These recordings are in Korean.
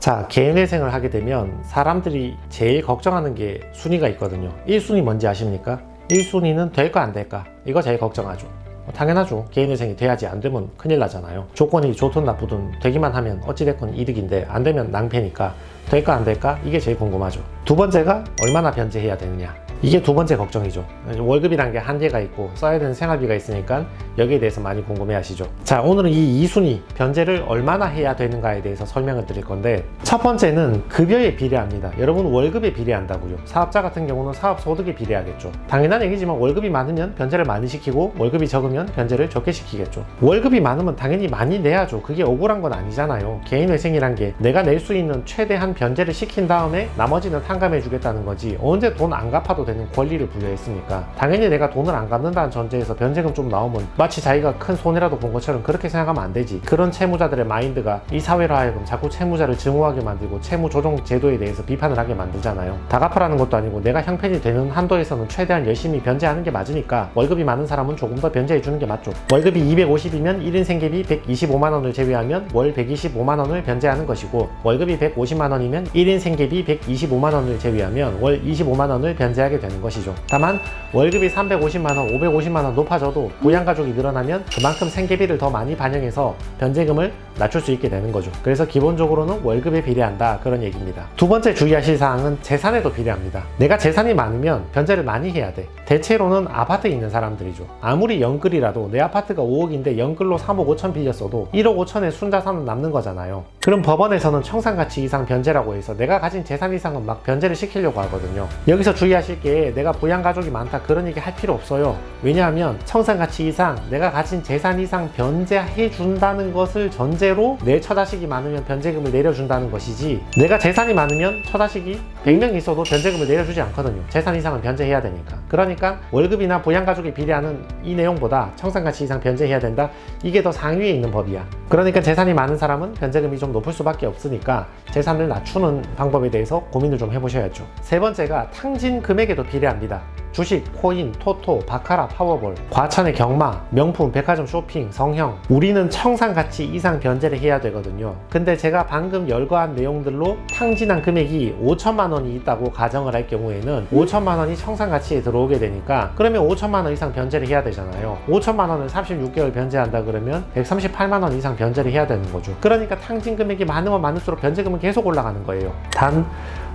자, 개인회생을 하게 되면 사람들이 제일 걱정하는 게 순위가 있거든요. 1순위 뭔지 아십니까? 1순위는 될까 안 될까? 이거 제일 걱정하죠. 당연하죠. 개인회생이 돼야지. 안 되면 큰일 나잖아요. 조건이 좋든 나쁘든 되기만 하면 어찌됐건 이득인데 안 되면 낭패니까 될까 안 될까? 이게 제일 궁금하죠. 두 번째가 얼마나 변제해야 되느냐. 이게 두 번째 걱정이죠. 월급이란 게 한계가 있고 써야 되는 생활비가 있으니까 여기에 대해서 많이 궁금해 하시죠. 자, 오늘은 이 2순위 변제를 얼마나 해야 되는가에 대해서 설명을 드릴 건데, 첫 번째는 급여에 비례합니다. 여러분, 월급에 비례한다고요. 사업자 같은 경우는 사업소득에 비례하겠죠. 당연한 얘기지만 월급이 많으면 변제를 많이 시키고 월급이 적으면 변제를 적게 시키겠죠. 월급이 많으면 당연히 많이 내야죠. 그게 억울한 건 아니잖아요. 개인회생이란 게 내가 낼 수 있는 최대한 변제를 시킨 다음에 나머지는 탕감해 주겠다는 거지, 언제 돈 안 갚아도 되는 권리를 부여했습니까? 당연히 내가 돈을 안 갚는다는 전제에서 변제금 좀 나오면 마치 자기가 큰 손해라도 본 것처럼 그렇게 생각하면 안 되지. 그런 채무자들의 마인드가 이 사회로 하여금 자꾸 채무자를 증오하게 만들고 채무 조정 제도에 대해서 비판을 하게 만들잖아요. 다 갚으라는 것도 아니고 내가 형편이 되는 한도에서는 최대한 열심히 변제하는 게 맞으니까 월급이 많은 사람은 조금 더 변제해 주는 게 맞죠. 월급이 250이면 1인 생계비 125만 원을 제외하면 월 125만 원을 변제하는 것이고, 월급이 150만 원이면 1인 생계비 125만 원을 제외하면 월 25만 원을 변제하게 되는 것이죠. 다만 월급이 350만 원, 550만 원 높아져도 부양가족이 늘어나면 그만큼 생계비를 더 많이 반영해서 변제금을 낮출 수 있게 되는 거죠. 그래서 기본적으로는 월급에 비례한다, 그런 얘기입니다. 두 번째 주의하실 사항은 재산에도 비례합니다. 내가 재산이 많으면 변제를 많이 해야 돼. 대체로는 아파트에 있는 사람들이죠. 아무리 연끌이라도 내 아파트가 5억인데 연끌로 3억 5천 빌렸어도 1억 5천의 순자산은 남는 거잖아요. 그럼 법원에서는 청산가치 이상 변제라고 해서 내가 가진 재산 이상은 막 변제를 시키려고 하거든요. 여기서 주의하실 게, 내가 부양가족이 많다 그런 얘기 할 필요 없어요. 왜냐하면 청산가치 이상, 내가 가진 재산 이상 변제해 준다는 것을 전제로 내 처자식이 많으면 변제금을 내려준다는 것이지, 내가 재산이 많으면 처자식이 100명 있어도 변제금을 내려주지 않거든요. 재산 이상은 변제해야 되니까. 그러니까 월급이나 부양가족에 비례하는 이 내용보다 청산가치 이상 변제해야 된다, 이게 더 상위에 있는 법이야. 그러니까 재산이 많은 사람은 변제금이 좀 높을 수밖에 없으니까 재산을 낮추는 방법에 대해서 고민을 좀 해보셔야죠. 세 번째가 탕진 금액에도 비례합니다. 주식, 코인, 토토, 바카라, 파워볼, 과천의 경마, 명품, 백화점 쇼핑, 성형, 우리는 청산가치 이상 변제를 해야 되거든요. 근데 제가 방금 열거한 내용들로 탕진한 금액이 5천만 원이 있다고 가정을 할 경우에는 5천만 원이 청산가치에 들어오게 되니까, 그러면 5천만 원 이상 변제를 해야 되잖아요. 5천만 원을 36개월 변제한다 그러면 138만 원 이상 변제를 해야 되는 거죠. 그러니까 탕진 금액이 많으면 많을수록 변제금은 계속 올라가는 거예요. 단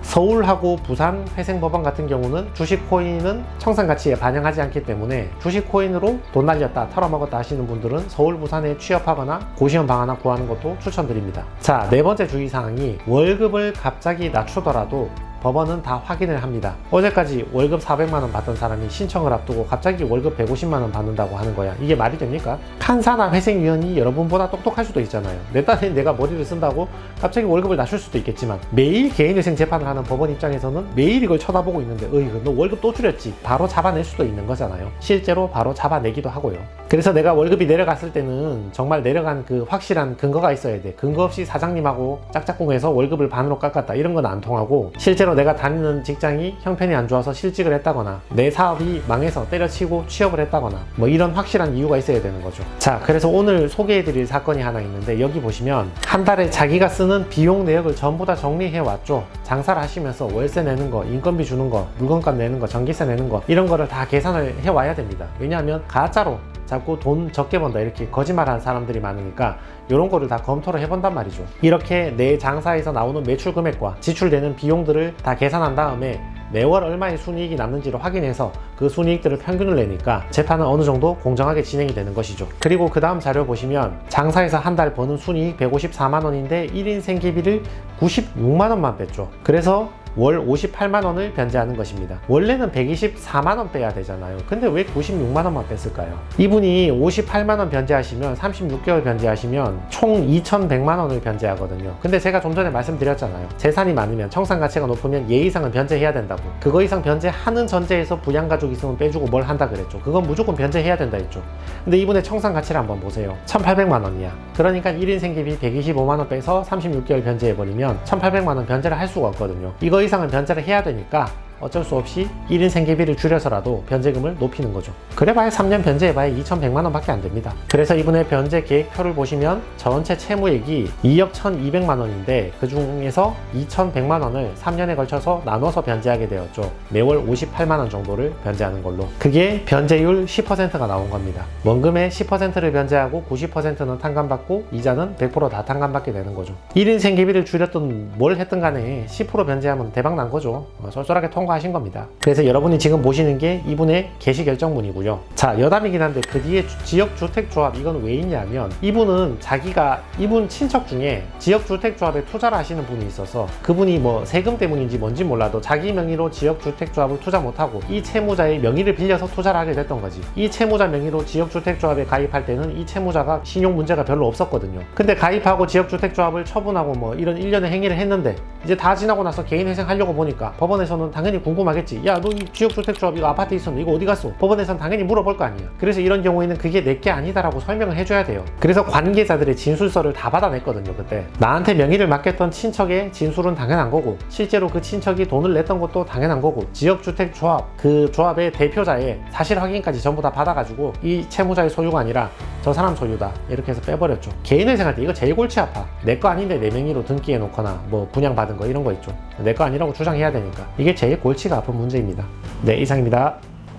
서울하고 부산 회생법원 같은 경우는 주식 코인은 청산가치에 반영하지 않기 때문에 주식 코인으로 돈 날렸다, 털어먹었다 하시는 분들은 서울, 부산에 취업하거나 고시원 방 하나 구하는 것도 추천드립니다. 자, 네 번째 주의사항이, 월급을 갑자기 낮추더라도 법원은 다 확인을 합니다. 어제까지 월급 400만 원 받던 사람이 신청을 앞두고 갑자기 월급 150만 원 받는다고 하는 거야. 이게 말이 됩니까? 판사나 회생위원이 여러분보다 똑똑할 수도 있잖아요. 내 딴에 내가 머리를 쓴다고 갑자기 월급을 낮출 수도 있겠지만, 매일 개인회생 재판을 하는 법원 입장에서는 매일 이걸 쳐다보고 있는데, 너 월급 또 줄였지? 바로 잡아낼 수도 있는 거잖아요. 실제로 바로 잡아내기도 하고요. 그래서 내가 월급이 내려갔을 때는 정말 내려간 그 확실한 근거가 있어야 돼. 근거 없이 사장님하고 짝짝꿍해서 월급을 반으로 깎았다, 이런 건 안 통하고, 실제로 내가 다니는 직장이 형편이 안 좋아서 실직을 했다거나 내 사업이 망해서 때려치고 취업을 했다거나 뭐 이런 확실한 이유가 있어야 되는 거죠. 자, 그래서 오늘 소개해드릴 사건이 하나 있는데, 여기 보시면 한 달에 자기가 쓰는 비용 내역을 전부 다 정리해 왔죠. 장사를 하시면서 월세 내는 거, 인건비 주는 거, 물건값 내는 거, 전기세 내는 거, 이런 거를 다 계산을 해 와야 됩니다. 왜냐하면 가짜로 자꾸 돈 적게 번다 이렇게 거짓말하는 사람들이 많으니까 이런 거를 다 검토를 해본단 말이죠. 이렇게 내 장사에서 나오는 매출 금액과 지출되는 비용들을 다 계산한 다음에 매월 얼마의 순이익이 남는지를 확인해서 그 순이익들을 평균을 내니까 재판은 어느 정도 공정하게 진행이 되는 것이죠. 그리고 그 다음 자료 보시면, 장사에서 한 달 버는 순이익 154만 원인데 1인 생계비를 96만 원만 뺐죠. 그래서 월 58만 원을 변제하는 것입니다. 원래는 124만 원 빼야 되잖아요. 근데 왜 96만 원만 뺐을까요? 이분이 58만 원 변제하시면 36개월 변제하시면 총 2,100만 원을 변제하거든요. 근데 제가 좀 전에 말씀드렸잖아요. 재산이 많으면, 청산가치가 높으면 얘 이상은 변제해야 된다고. 그거 이상 변제하는 전제에서 부양가족 있으면 빼주고 뭘 한다 그랬죠. 그건 무조건 변제해야 된다 했죠. 근데 이분의 청산가치를 한번 보세요. 1,800만 원이야. 그러니까 1인 생계비 125만 원 빼서 36개월 변제해버리면 1,800만 원 변제를 할 수가 없거든요. 이거 이상은 변제를 해야 되니까 어쩔 수 없이 1인 생계비를 줄여서라도 변제금을 높이는 거죠. 그래봐야 3년 변제해봐야 2,100만 원밖에 안 됩니다. 그래서 이분의 변제 계획표를 보시면 전체 채무액이 2억 1,200만 원인데 그 중에서 2,100만 원을 3년에 걸쳐서 나눠서 변제하게 되었죠. 매월 58만 원 정도를 변제하는 걸로. 그게 변제율 10%가 나온 겁니다. 원금의 10%를 변제하고 90%는 탕감받고 이자는 100% 다 탕감받게 되는 거죠. 1인 생계비를 줄였든 뭘 했든 간에 10% 변제하면 대박 난 거죠. 쏠쏠하게 통과하신 겁니다. 그래서 여러분이 지금 보시는 게 이분의 개시결정문이고요. 자, 여담이긴 한데 그 뒤에 지역주택조합 이건 왜 있냐면 이분은 자기가 이분 친척 중에 지역주택조합에 투자를 하시는 분이 있어서 그분이 뭐 세금 때문인지 뭔지 몰라도 자기 명의로 지역주택조합을 투자 못하고 이 채무자의 명의를 빌려서 투자를 하게 됐던 거지. 이 채무자 명의로 지역주택조합에 가입할 때는 이 채무자가 신용 문제가 별로 없었거든요. 근데 가입하고 지역주택조합을 처분하고 뭐 이런 일련의 행위를 했는데 이제 다 지나고 나서 개인회생 하려고 보니까 법원에서는 당연히 궁금하겠지. 야, 너 이 지역주택조합 이거 아파트 있었는데 이거 어디 갔어? 법원에서는 당연히 물어볼 거 아니야. 그래서 이런 경우에는 그게 내게 아니다라고 설명을 해줘야 돼요. 그래서 관계자들의 진술서를 다 받아냈거든요. 그때 나한테 명의를 맡겼던 친척의 진술은 당연한 거고 실제로 그 친척이 돈을 냈던 것도 당연한 거고 지역주택조합 그 조합의 대표자의 사실 확인까지 전부 다 받아가지고 이 채무자의 소유가 아니라 저 사람 소유다 이렇게 해서 빼버렸죠. 개인회생할 때 이거 제일 골치 아파. 내 거 아닌데 내 명의로 등기해 놓거나 뭐 분양받은 거 이런 거 있죠. 내 거 아니라고 주장해야 되니까 이게 제일 골치가 아픈 문제입니다. 네, 이상입니다.